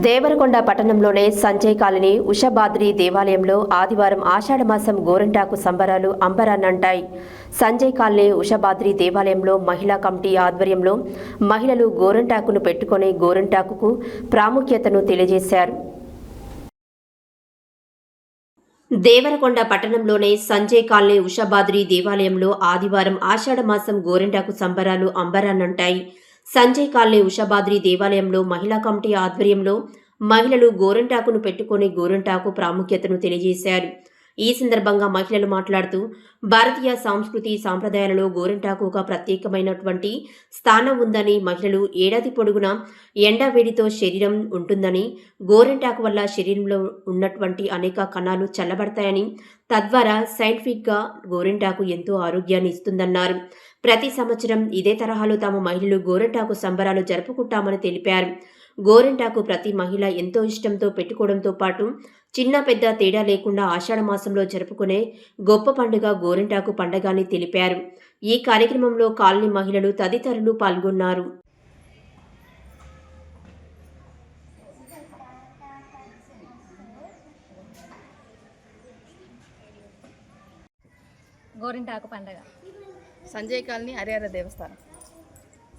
దేవరకొండ పట్టణంలోని సంజయ్ కాలనీ ఉషభాద్రి దేవాలయంలో ఆదివారం ఆషాఢమాసం గోరింటాకు సంబరాలు అంబరాన్నంటాయి. సంజయ్ కాలనీ ఉషభాద్రి దేవాలయంలో మహిళా కమిటీ ఆధ్వర్యంలో మహిళలు గోరింటాకును పెట్టుకుని గోరింటాకుకు ప్రాముఖ్యతను తెలియజేశారు. దేవరకొండ పట్టణంలోని సంజయ్ కాలనీ ఉషభాద్రి దేవాలయంలో ఆదివారం ఆషాఢమాసం గోరింటాకు సంబరాలు అంబరాన్నంటాయి. సంజయ్ కాలనీ ఉషభాద్రి దేవాలయంలో మహిళా కమిటీ ఆధ్వర్యంలో మహిళలు గోరింటాకును పెట్టుకుని గోరింటాకు ప్రాముఖ్యతను తెలియజేశారు. ఈ సందర్భంగా మహిళలు మాట్లాడుతూ భారతీయ సంస్కృతి సాంప్రదాయాలలో గోరింటాకు ఒక ప్రత్యేకమైనటువంటి స్థానం ఉందని, మహిళలు ఏడాది పొడుగునా ఎండవేడితో శరీరం ఉంటుందని, గోరింటాకు వల్ల శరీరంలో ఉన్నటువంటి అనేక కణాలు చల్లబడతాయని, తద్వారా సైంటిఫిక్గా గోరింటాకు ఎంతో ఆరోగ్యాన్ని ఇస్తుందన్నారు. ప్రతి సంవత్సరం ఇదే తరహాలో తాము మహిళలు గోరింటాకు సంబరాలు జరుపుకుంటామని తెలిపారు. గోరింటాకు ప్రతి మహిళ ఎంతో ఇష్టంతో పెట్టుకోవడంతో పాటు చిన్న పెద్ద తేడా లేకుండా ఆషాఢ మాసంలో జరుపుకునే గొప్ప పండుగ గోరింటాకు పండుగ అని తెలిపారు. ఈ కార్యక్రమంలో కాలనీ మహిళలు తదితరులు పాల్గొన్నారు. గోరింటాకు పండుగ సంజయ్ కాలనీ హరిహర దేవస్థానం.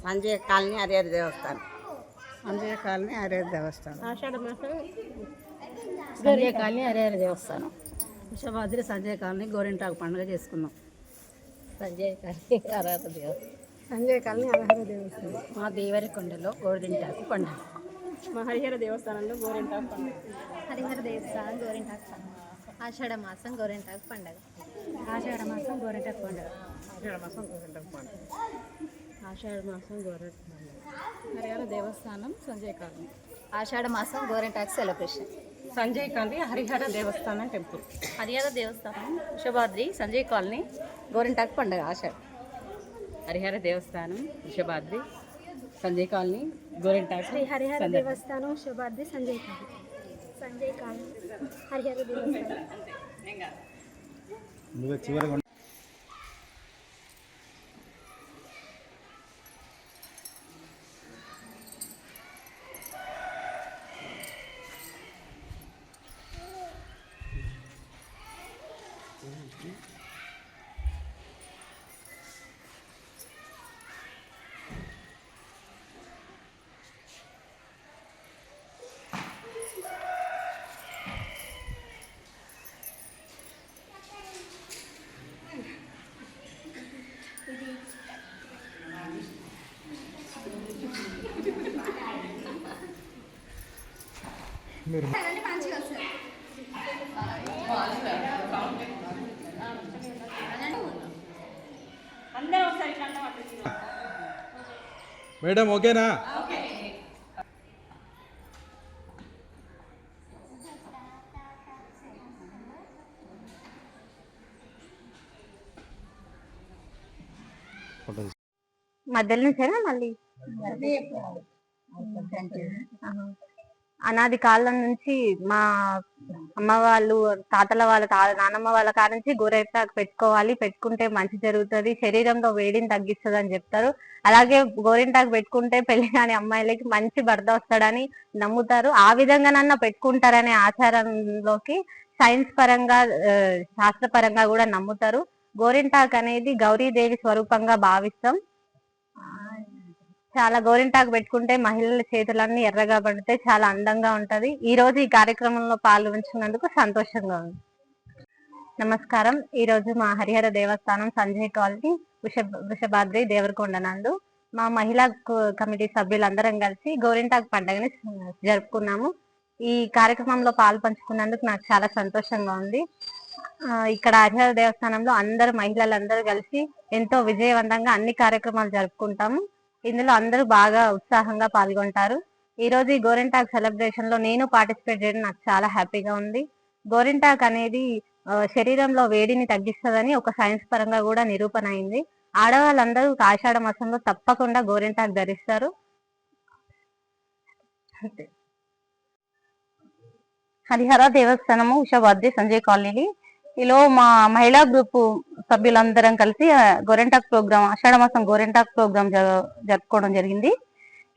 సంజయ్ కాలనీ హరిహర దేవస్థానం. సంజయ్ కాలనీ హరిహర దేవస్థానం. ఆషాఢ మాసం సంజయ్ కాలనీ హరిహర దేవస్థానం. ఉషభాద్రి సంజయ్ కాలనీ గోరింటాకు పండుగ చేసుకున్నాం. సంజయ్ కాలనీ హరిహర దేవస్థానం. సంజయ్ కాలనీ హరిహర దేవస్థానం. మా దేవరకొండలో గోరింటాకు పండుగ. మా హరిహర దేవస్థానంలో గోరింటాకు పండుగ. హరిహర దేవస్థానం గోరింటాకు పండుగ. ఆషాఢ మాసం గోరింటాకు పండుగ. ఆషాఢ మాసం గోరింటాకు పండుగ. ఆషాఢ మాసం గోరింటాకు పండుగ. ఆషాఢ మాసం గోరింటాకు పండుగ. హరిహర దేవస్థానం సంజయ్ కాలనీ. ఆషాఢ మాసం గోరింటాకు సెలబ్రేషన్. సంజయ్ కాలనీ హరిహర దేవస్థానం టెంపుల్. హరిహర దేవస్థానం ఉషభాద్రి సంజయ్ కాలనీ గోరింటాకు పండుగ. ఆషాఢ హరిహర దేవస్థానం ఉషభాద్రి సంజయ్ కాలనీ గోరింటాకు. శ్రీ హరిహర దేవస్థానం ఉషభాద్రి సంజయ్ కాలనీ. సంజయ్ కాలనీ హరిహర దేవస్థానం. మేడం ఓకేనా? మధ్యలో నుంచేనా మళ్ళీ? అనాది కాలం నుంచి మా అమ్మ వాళ్ళు, తాతల వాళ్ళ నానమ్మ వాళ్ళ కాడ నుంచి గోరింటాకు పెట్టుకోవాలి, పెట్టుకుంటే మంచి జరుగుతుంది, శరీరంలో వేడిని తగ్గిస్తుంది అని చెప్తారు. అలాగే గోరింటాకు పెట్టుకుంటే పెళ్లి కాని అమ్మాయిలకి మంచి భర్త వస్తాడని నమ్ముతారు. ఆ విధంగానన్నా పెట్టుకుంటారనే ఆచారంలోకి సైన్స్ పరంగా, శాస్త్రపరంగా కూడా నమ్ముతారు. గోరింటాకు అనేది గౌరీదేవి స్వరూపంగా భావిస్తాం. చాలా గోరింటాకు పెట్టుకుంటే మహిళల చేతులన్నీ ఎర్రగా పడితే చాలా అందంగా ఉంటది. ఈ రోజు ఈ కార్యక్రమంలో పాల్గొంటున్నందుకు సంతోషంగా ఉంది. నమస్కారం. ఈ రోజు మా హరిహర దేవస్థానం సంజయ్ కాలనీ వృషభాద్రి దేవరకొండ నందు మా మహిళా కమిటీ సభ్యులందరం కలిసి గోరింటాకు పండుగని జరుపుకున్నాము. ఈ కార్యక్రమంలో పాల్పంచుకున్నందుకు నాకు చాలా సంతోషంగా ఉంది. ఇక్కడ హరిహర దేవస్థానంలో అందరు మహిళలందరూ కలిసి ఎంతో విజయవంతంగా అన్ని కార్యక్రమాలు జరుపుకుంటాము. ఇందులో అందరూ బాగా ఉత్సాహంగా పాల్గొంటారు. ఈ రోజు ఈ గోరింటాకు సెలబ్రేషన్ లో నేను పార్టిసిపేట్ చేయడం నాకు చాలా హ్యాపీగా ఉంది. గోరింటాకు అనేది శరీరంలో వేడిని తగ్గిస్తుందని ఒక సైన్స్ పరంగా కూడా నిరూపణ అయింది. ఆడవాళ్ళందరూ ఆషాఢ మాసంలో తప్పకుండా గోరింటాకు ధరిస్తారు. హరిహర దేవస్థానము ఉషభాద్రి సంజయ్ కాలనీ ఈలో మా మహిళా గ్రూప్ సభ్యులందరం కలిసి గోరింటాకు ప్రోగ్రామ్, ఆషాఢ మాసం గోరింటాకు ప్రోగ్రామ్ జరుపుకోవడం జరిగింది.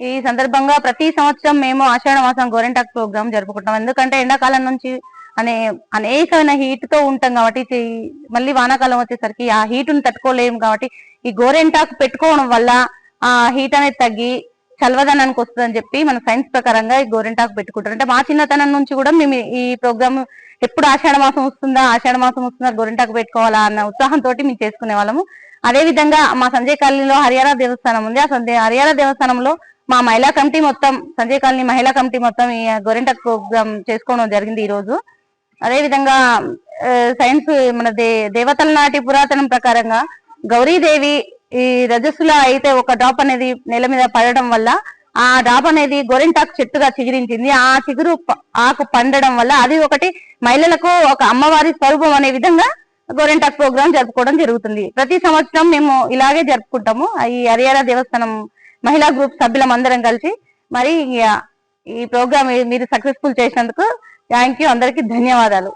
ఈ సందర్భంగా ప్రతి సంవత్సరం మేము ఆషాఢ మాసం గోరెంటాక్ ప్రోగ్రామ్ జరుపుకుంటాం. ఎందుకంటే ఎండాకాలం నుంచి అనేకమైన హీట్ తో ఉంటాం కాబట్టి మళ్ళీ వానాకాలం వచ్చేసరికి ఆ హీట్ ను తట్టుకోలేము కాబట్టి ఈ గోరెంటాకు పెట్టుకోవడం వల్ల ఆ హీట్ అనేది తగ్గి చల్లదనానికి వస్తుందని చెప్పి మన సైన్స్ ప్రకారంగా ఈ గోరెంటాకు పెట్టుకుంటారు. అంటే మా చిన్నతనం నుంచి కూడా మేము ఈ ప్రోగ్రామ్ ఎప్పుడు ఆషాఢ మాసం వస్తుందా గోరెంటాకు పెట్టుకోవాలా అన్న ఉత్సాహంతో మేము చేసుకునే వాళ్ళము. అదే విధంగా మా సంజయ్ కాలనీలో హరియారా దేవస్థానం ఉంది. ఆ హరియారా దేవస్థానంలో మా మహిళా కమిటీ మొత్తం, సంజయ్ కాలనీ మహిళా కమిటీ మొత్తం ఈ గోరెంటాకు ప్రోగ్రామ్ చేసుకోవడం జరిగింది ఈ రోజు. అదే విధంగా సైన్స్ మన దేవతల నాటి పురాతనం ప్రకారంగా గౌరీదేవి ఈ రజస్సులో అయితే ఒక డ్రాప్ అనేది నేల మీద పడడం వల్ల ఆ డ్రాప్ అనేది గోరెంటాకు చెట్టుగా చిగురించింది. ఆ చిగురు ఆకు పండడం వల్ల అది ఒకటి మహిళలకు ఒక అమ్మవారి స్వరూపం అనే విధంగా గోరెంటాకు ప్రోగ్రాం జరుపుకోవడం జరుగుతుంది. ప్రతి సంవత్సరం మేము ఇలాగే జరుపుకుంటాము. ఈ హరియారా దేవస్థానం మహిళా గ్రూప్ సభ్యులం అందరం కలిసి. మరి ఈ ప్రోగ్రామ్ మీరు సక్సెస్ఫుల్ చేసినందుకు థ్యాంక్ యూ, అందరికీ ధన్యవాదాలు.